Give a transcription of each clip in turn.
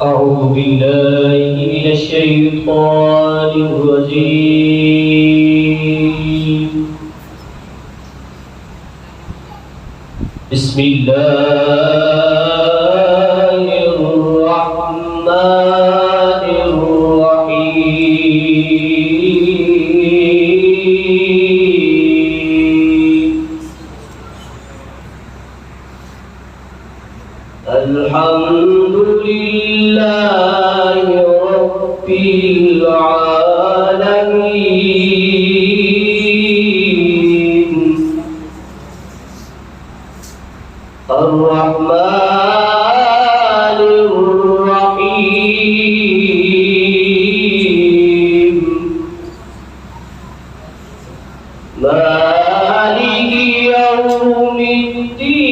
أعوذ بالله من الشيطان الرجيم. بسم الله الرحمن الرحيم. الحمد لله رب العالمين الرحمن الرحيم مالك يوم الدين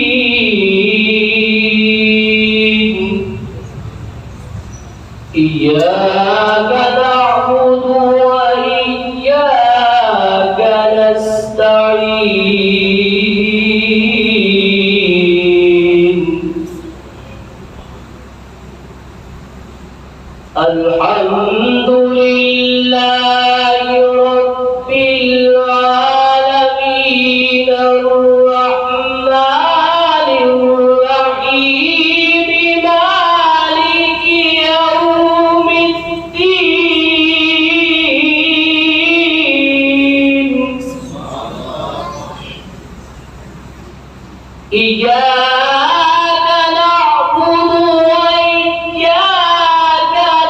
إياك نعبد وإياك نستعين الحمد لله رب العالمين الرحمن الرحيم مالك يوم الدين إياك نعبد وإياك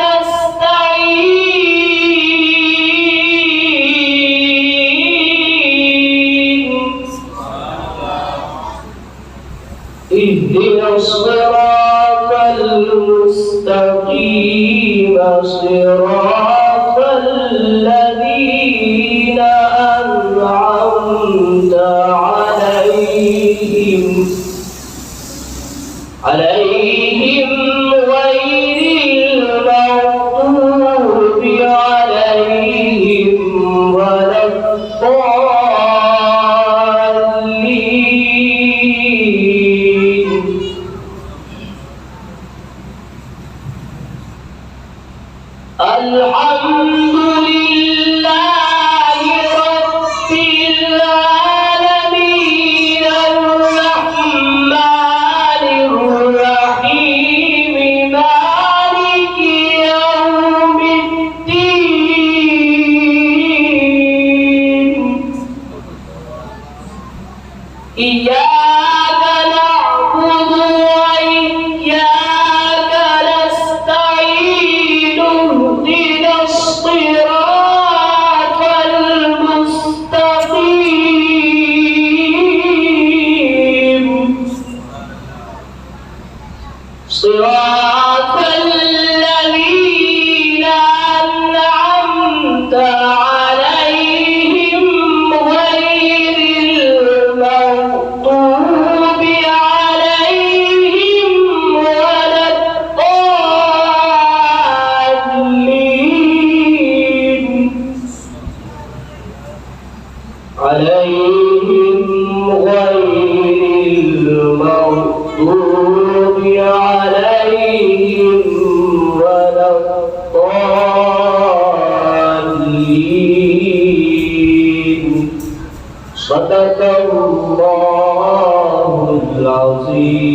نستعين اهدنا الصراط المستقيم صراط الذين أنعمت عليهم غير المغضوب عليهم ولا الضالين. الحمد لله رب العالمين الرحمن الرحيم مالك يوم الدين إياك نعبد وإياك نستعين اهدنا الصراط المستقيم صراط الذين أنعمت عليهم غير المغضوب عليهم ولا الضالين عليهم غير المغضوب عليهم ولا الضالين. صدق الله العظيم.